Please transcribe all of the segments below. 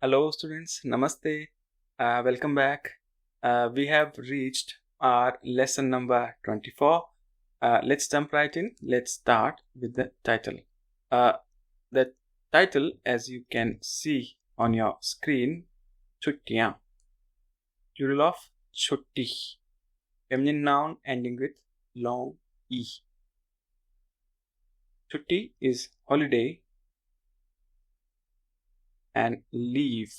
Hello, students. Namaste. Welcome back. We have reached our lesson number 24. Let's jump right in. Let's start with the title. The title, as you can see on your screen, Chuttiyan. Plural of chutti. Feminine noun ending with long e. Chutti is holiday and leave.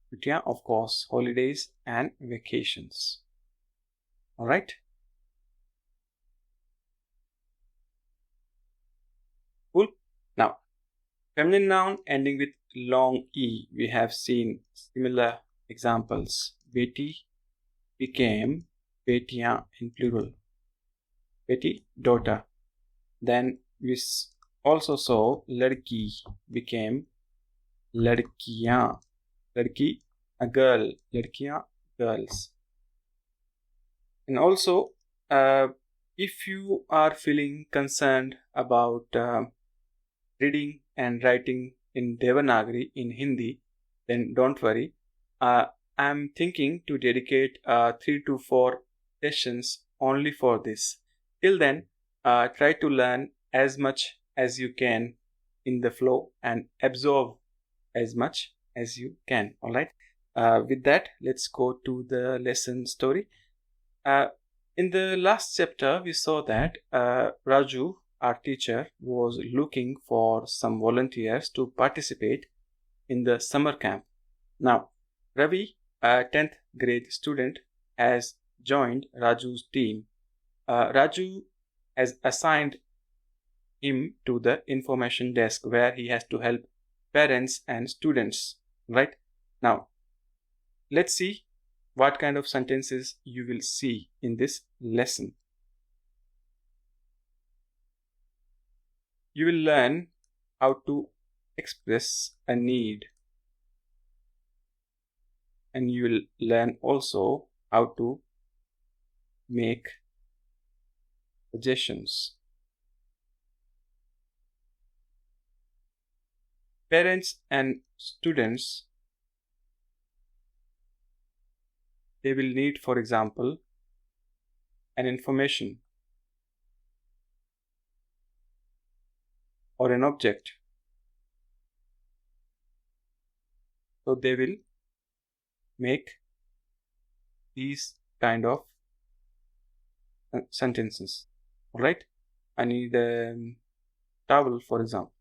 Chuttiyan, of course, holidays and vacations. Alright? Cool. Now, feminine noun ending with long E. We have seen similar examples. Beti became betiyan in plural. Beti, daughter. Then we also saw ladki became ladkiyan. Ladki, a girl. Ladkiyan, girls. And also, if you are feeling concerned about reading and writing in Devanagari in Hindi, then don't worry. I'm thinking to dedicate 3 to 4 sessions only for this. Till then, try to learn as much as you can in the flow and absorb as much as you can. All right. With that, let's go to the lesson story. In the last chapter, we saw that Raju, our teacher, was looking for some volunteers to participate in the summer camp. Now, Ravi, a 10th grade student, has joined Raju's team. Raju has assigned him to the information desk where he has to help parents and students. Right? Now, let's see what kind of sentences you will see in this lesson. You will learn how to express a need, and you will learn also how to make suggestions. Parents and students, they will need, for example, an information or an object. So they will make these kind of sentences. All right? I need a towel, for example.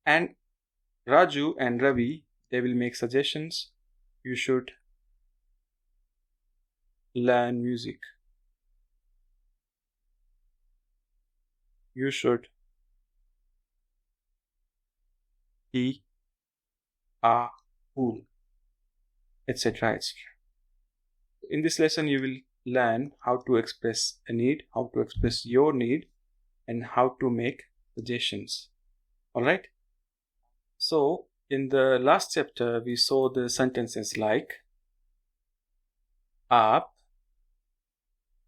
And Raju and Ravi, they will make suggestions. You should learn music. You should be a fool, etc. etc. In this lesson, you will learn how to express a need, how to express your need, and how to make suggestions. All right? So, in the last chapter, we saw the sentences like आप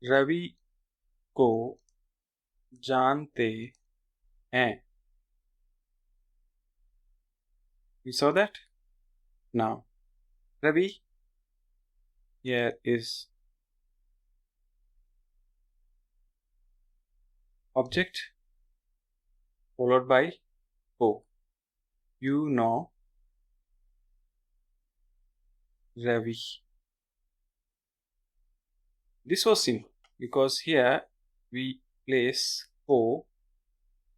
रवि को जानते हैं. We saw that? Now, Ravi, here is object followed by O. You know Ravi. This was simple because here we place O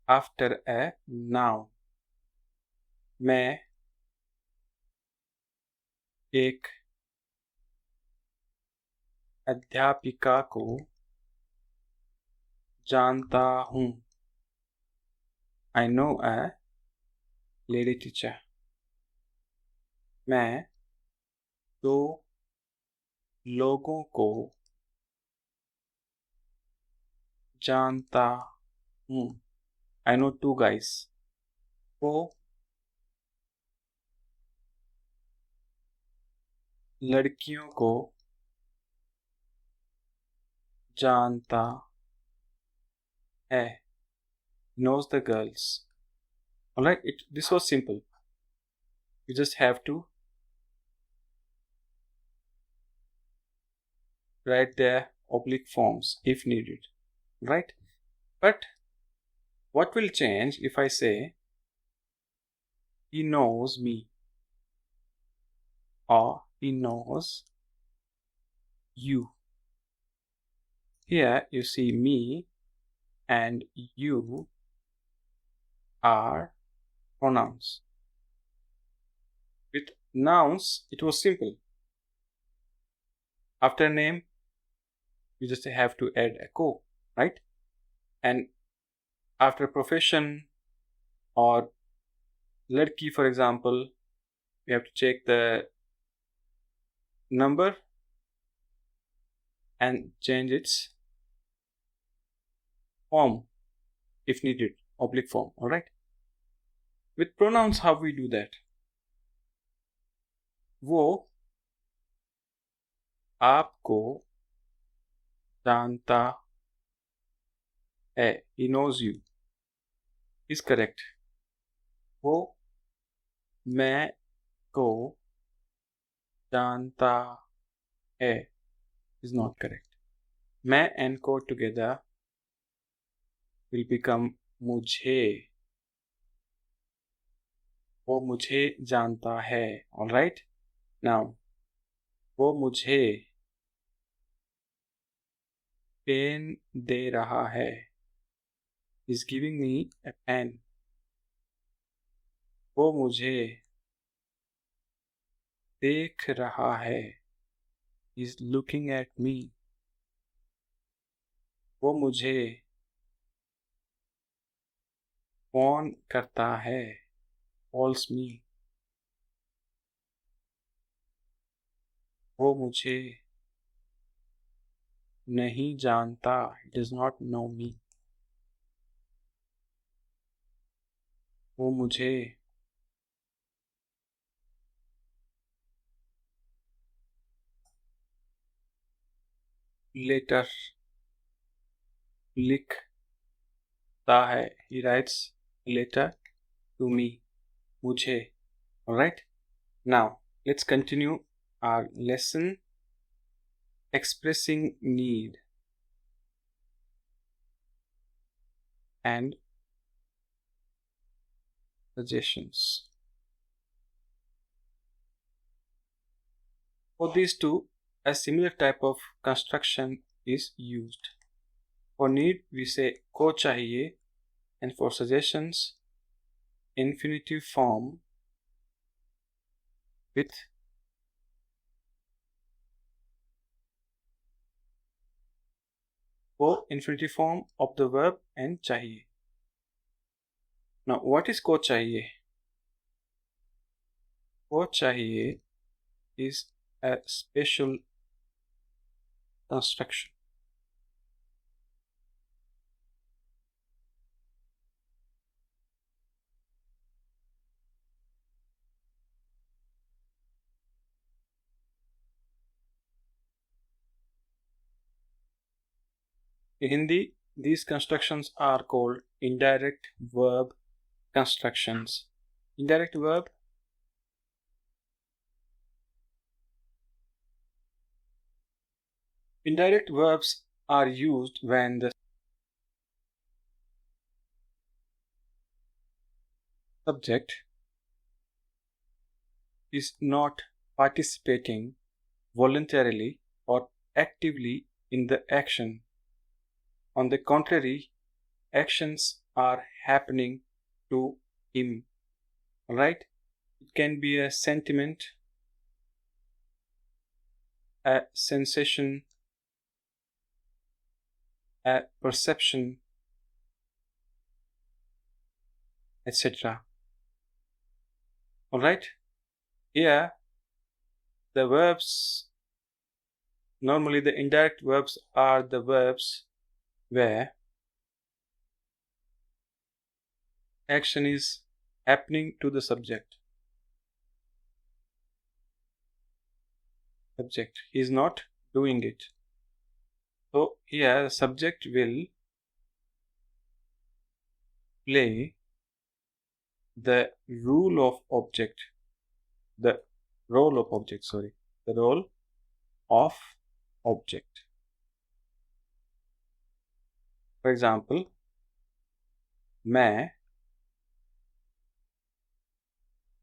after a noun. मैं एक अध्यापिका को जानता हूँ. I know a lady teacher. मैं 2 लोगों को जानता हूँ. I know 2 guys. वो लड़कियों को जानता है. Knows the girls. Alright, this was simple. You just have to write the oblique forms if needed, right? But what will change if I say he knows me or he knows you? Here you see me and you are pronouns. With nouns, it was simple. After name, you just have to add a co, right? And after profession or ladki, for example, we have to check the number and change its form if needed, oblique form. All right. With pronouns, how we do that? वो आपको जानता है. He knows you is correct. वो मैं को जानता है is not correct. मैं and को together will become मुझे. वो मुझे जानता है. All right. Now, वो मुझे पेन दे रहा है. He's giving me a pen. वो मुझे देख रहा है. He's looking at me. वो मुझे फोन करता है. Calls me. वो मुझे नहीं जानता. He does not know me. वो मुझे लेटर लिखता है. He writes a letter to me. मुझे. Alright. Now, let's continue our lesson. Expressing need and suggestions. For these two, a similar type of construction is used. For need, we say को चाहिए, and for suggestions, infinitive form with को infinitive form of the verb and चाहिए. Now, what is को चाहिए? को चाहिए is a special construction. In Hindi, these constructions are called indirect verb constructions. Indirect verbs are used when the subject is not participating voluntarily or actively in the action. On the contrary, actions are happening to him. Right? It can be a sentiment, a sensation, a perception, etc. Alright? Here, the verbs, normally the indirect verbs are the verbs where action is happening to the subject. Subject is not doing it. So here the subject will play the role of object. the role of object, sorry, the role of object. For example, मैं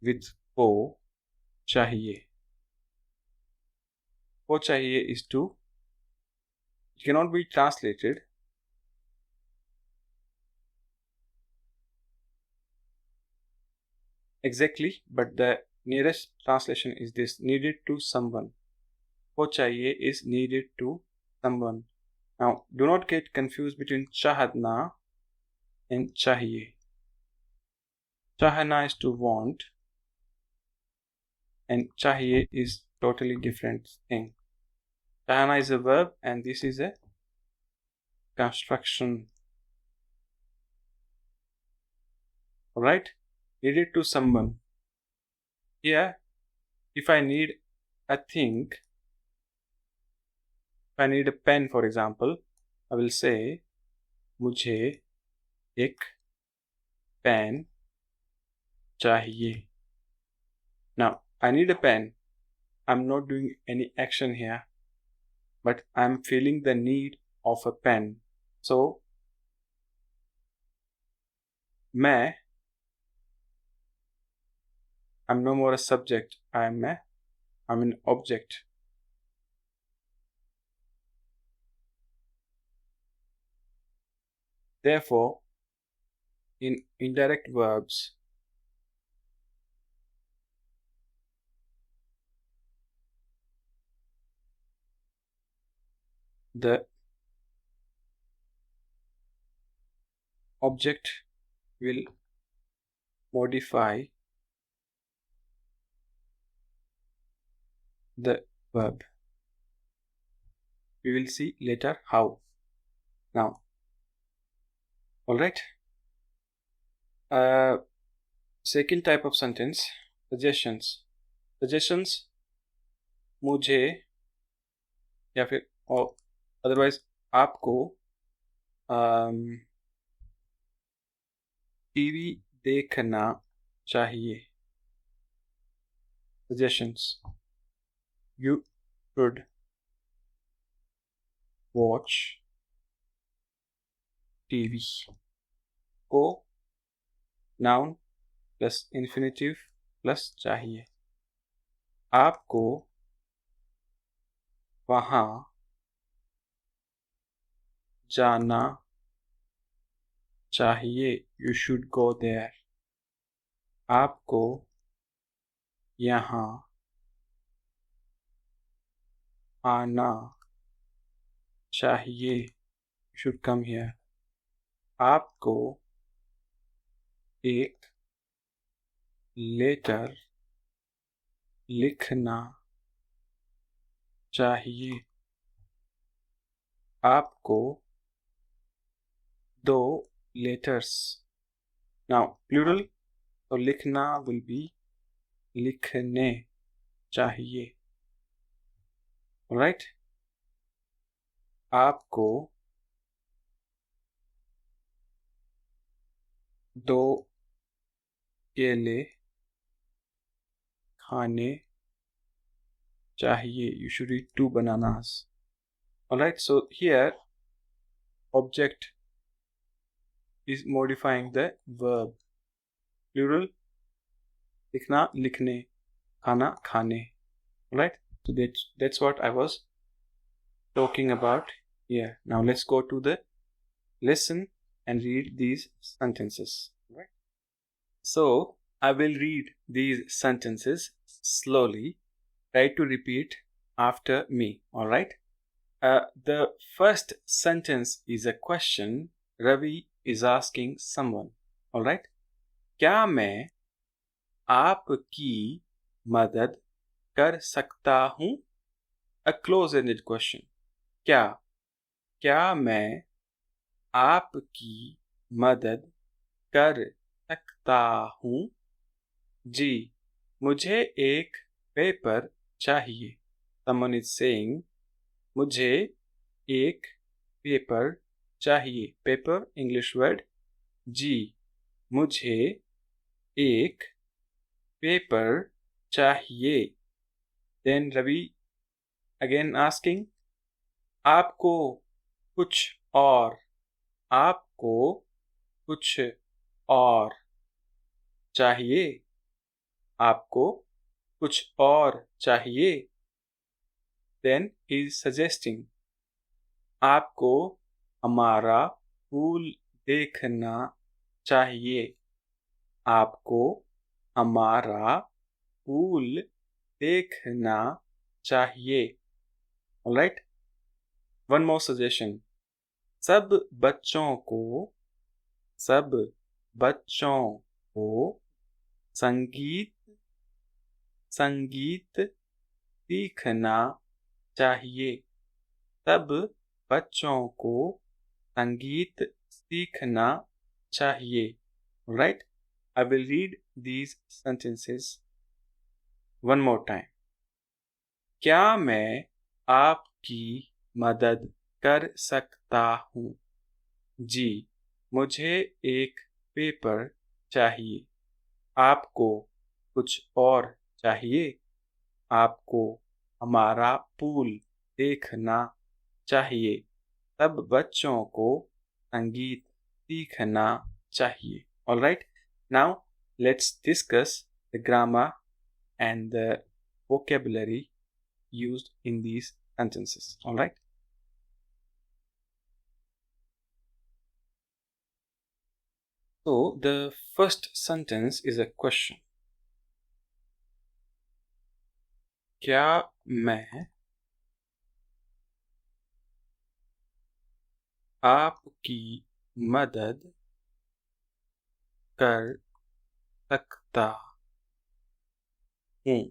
with को चाहिए. को चाहिए is to, it cannot be translated. Exactly, but the nearest translation is this: needed to someone. को चाहिए is needed to someone. Now, do not get confused between चाहना and चाहिए. चाहना is to want, and चाहिए is totally different thing. चाहना is a verb, and this is a construction. Alright? Needed to someone. Here, if I need a thing, if I need a pen, for example, I will say मुझे एक pen चाहिए. Now, I need a pen. I'm not doing any action here, but I'm feeling the need of a pen. So, I'm no more a subject. I'm an object. Therefore, in indirect verbs, the object will modify the verb. We will see later how. Now, alright. Second type of sentence, suggestions. Suggestions मुझे या फिर और otherwise आपको TV देखना चाहिए. Suggestions. You should watch TV. को noun plus infinitive plus चाहिए. आपको वहाँ जाना चाहिए. You should go there. आपको यहाँ आना चाहिए. You should come here. आपको एक लेटर लिखना चाहिए. आपको 2 letters. Now, plural, so लिखना will be लिखने चाहिए. Alright? आपको 2 केले खाने चाहिए. You should eat 2 bananas. Alright, so here object is modifying the verb. Plural, लिखना लिखने, खाना खाने. Alright, so that's what I was talking about here. Now let's go to the lesson and read these sentences. Right? So I will read these sentences slowly. Try to repeat after me. Alright. The first sentence is a question. Ravi is asking someone. Alright. क्या मैं आपकी मदद कर सकता हूँ? A close-ended question. क्या मैं आपकी मदद कर सकता हूँ? जी, मुझे एक पेपर चाहिए. Someone is saying, मुझे एक पेपर चाहिए. Paper, English word. जी, मुझे एक पेपर चाहिए. Then Ravi again asking, आपको कुछ और, आपको कुछ और चाहिए, आपको कुछ और चाहिए. Then he is suggesting, आपको हमारा पूल देखना चाहिए, आपको हमारा पूल देखना चाहिए. Alright, one more suggestion. सब बच्चों को संगीत सीखना चाहिए. सब बच्चों को संगीत सीखना चाहिए. Right? I will read these sentences one more time. क्या मैं आपकी मदद कर सकता हूँ? जी, मुझे एक पेपर चाहिए. आपको कुछ और चाहिए? आपको हमारा पूल देखना चाहिए. सब बच्चों को संगीत सीखना चाहिए. All right. Now let's discuss the grammar and the vocabulary used in these sentences. All right. So the first sentence is a question. क्या मैं आपकी मदद कर सकता हूँ?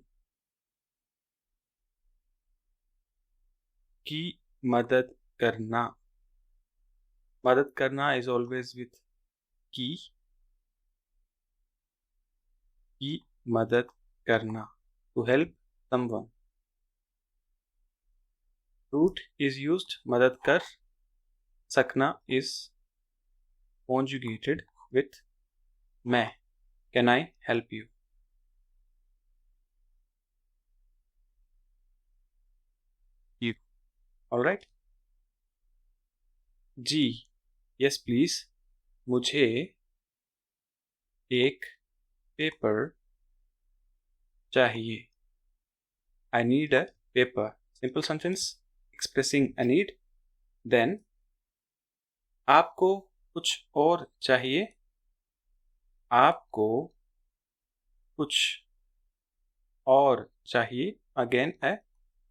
की मदद करना is always with की मदद करना, to help someone. Root is used, मदद कर. सकना is conjugated with मैं. Can I help you? You. All right. Ji, yes please. मुझे एक पेपर चाहिए. I need a paper. Simple sentence expressing a need. Then आपको कुछ और चाहिए? आपको कुछ और चाहिए? Again a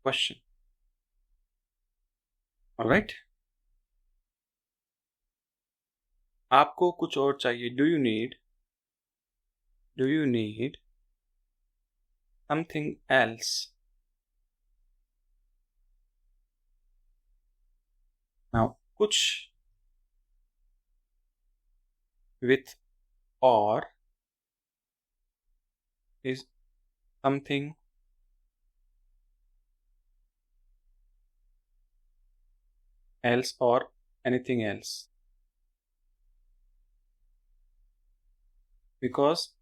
question. All right. आपको कुछ और चाहिए. Do you need something else? Now कुछ with or is something else or anything else. Because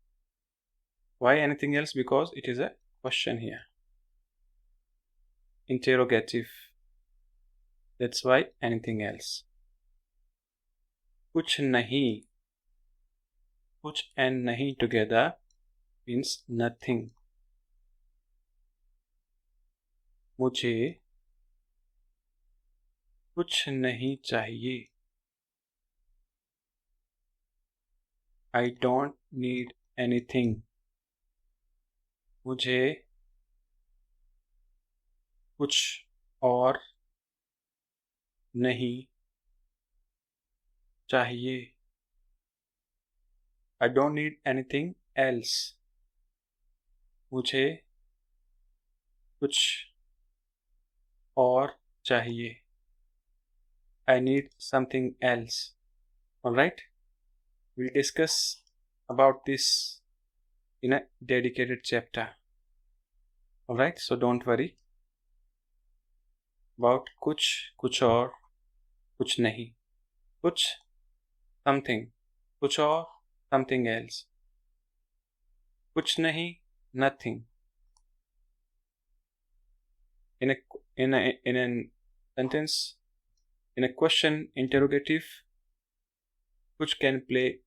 why anything else? Because it is a question here. Interrogative. That's why anything else. कुछ नहीं. कुछ and नहीं together means nothing. मुझे कुछ नहीं चाहिए. I don't need anything. मुझे कुछ और नहीं चाहिए. I don't need anything else. मुझे कुछ और चाहिए. I need something else. All right. We'll discuss about this in a dedicated chapter. All right. So don't worry about कुछ और, कुछ नहीं. कुछ something, कुछ और something else. कुछ नहीं nothing. in an sentence, in a question interrogative, which can play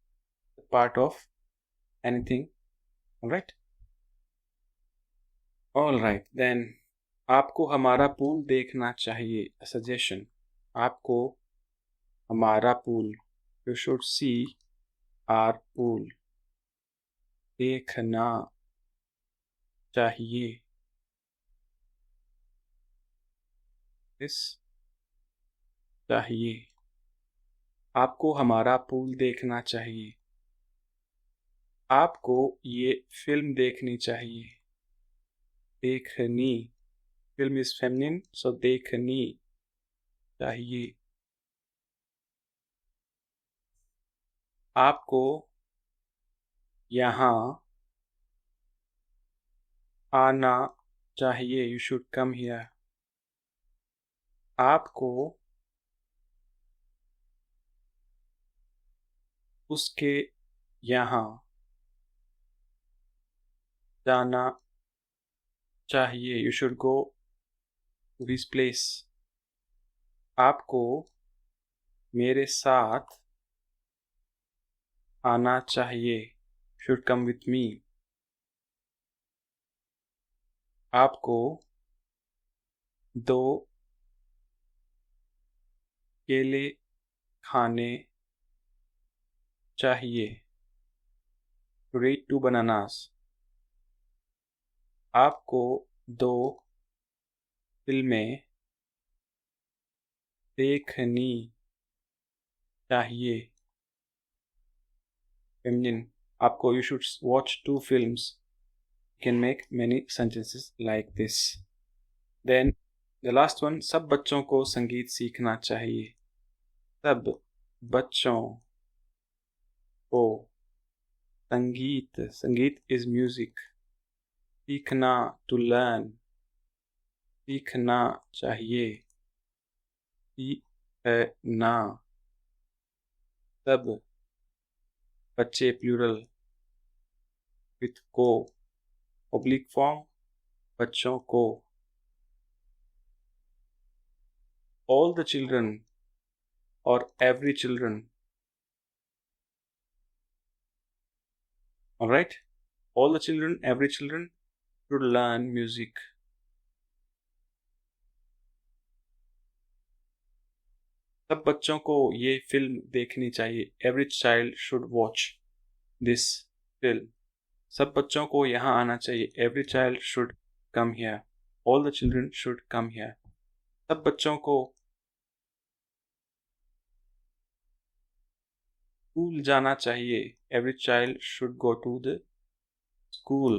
the part of anything. All right, then आपको हमारा पूल देखना चाहिए. A suggestion. आपको हमारा pool. You should see our pool. देखना चाहिए. This चाहिए. आपको हमारा पूल देखना चाहिए. आपको ये फिल्म देखनी चाहिए. देखनी. Film is feminine, so देखनी चाहिए. आपको यहाँ आना चाहिए. You should come here. आपको उसके यहाँ जाना चाहिए. You should go to his place. आपको मेरे साथ आना चाहिए. Should come with me. आपको दो केले खाने चाहिए. To eat 2 bananas. आपको 2 फिल्में देखनी चाहिए. Feminine. आपको you should watch 2 films. You can make many sentences like this. Then the last one, सब बच्चों को संगीत सीखना चाहिए. सब बच्चों को संगीत. संगीत is music. सीखना to learn. सीखना चाहिए. सीखना. सब बच्चे plural with को. Oblique form बच्चों को. All the children or every children. All right, all the children, every children should learn music. सब बच्चों को ये फिल्म देखनी चाहिए. Every child should watch this film. सब बच्चों को यहाँ आना चाहिए. Every child should come here. All the children should come here. सब बच्चों को स्कूल जाना चाहिए. Every child should go to the school.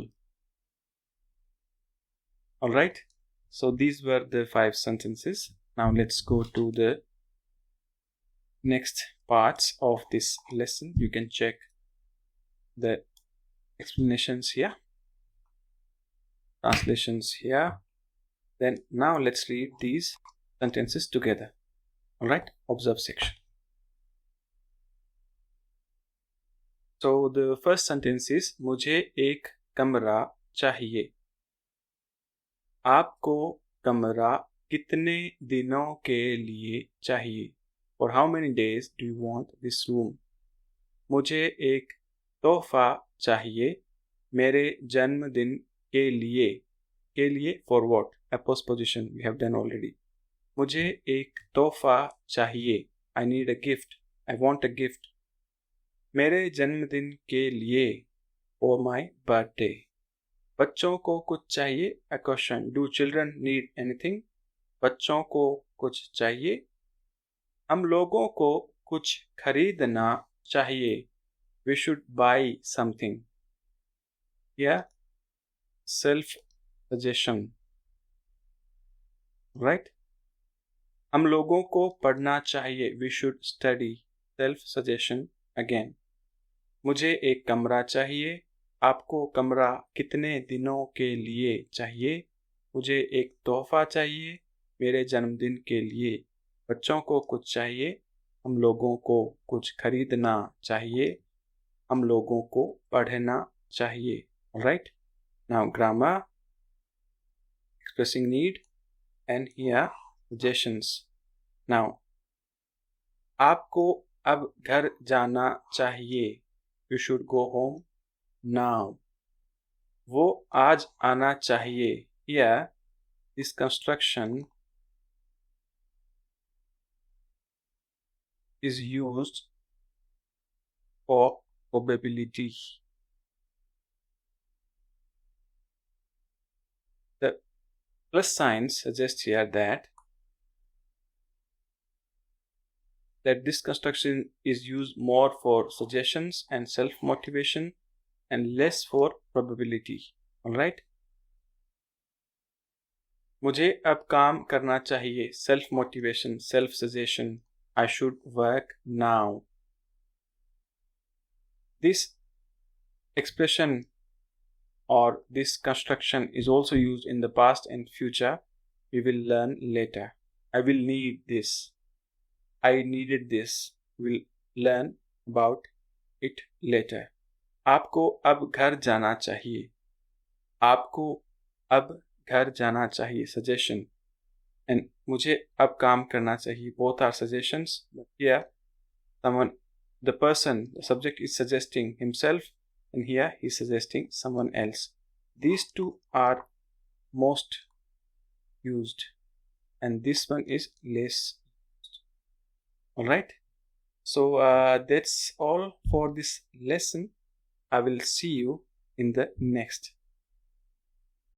All right. So these were the 5 sentences. Now let's go to the next parts of this lesson. You can check the explanations here, translations here. Then now let's read these sentences together. All right. Observe section. So the first sentence is मुझे एक कमरा चाहिए. आपको कमरा कितने दिनों के लिए चाहिए? For how many days do you want this room? मुझे एक तोहफा चाहिए मेरे जन्मदिन के लिए. के लिए for what? A postposition we have done already. मुझे एक तोहफा चाहिए. I need a gift. I want a gift. मेरे जन्मदिन के लिए. For my birthday. बच्चों को कुछ चाहिए. A question. Do children need anything? बच्चों को कुछ चाहिए. हम लोगों को कुछ खरीदना चाहिए. We should buy something. Yeah. Self suggestion. Right? हम लोगों को पढ़ना चाहिए. We should study. Self suggestion again. मुझे एक कमरा चाहिए. आपको कमरा कितने दिनों के लिए चाहिए? मुझे एक तोहफा चाहिए मेरे जन्मदिन के लिए. बच्चों को कुछ चाहिए. हम लोगों को कुछ खरीदना चाहिए. हम लोगों को पढ़ना चाहिए. Right? Now grammar. Expressing need. and here suggestions. Now, आपको अब घर जाना चाहिए. You should go home now. वो आज आना चाहिए. Here, this construction is used for probability. The plus sign suggests here that this construction is used more for suggestions and self-motivation and less for probability. Alright? मुझे अब काम करना चाहिए. Self-motivation, self-suggestion. I should work now. This expression or this construction is also used in the past and future. We will learn later. I will need this. I needed this. We'll learn about it later. आपको अब घर जाना चाहिए. आपको अब घर जाना चाहिए. Suggestion. And मुझे अब काम करना चाहिए. Both are suggestions. But here, the person, the subject is suggesting himself, and here he is suggesting someone else. These two are most used, and this one is less. Alright, so that's all for this lesson. I will see you in the next.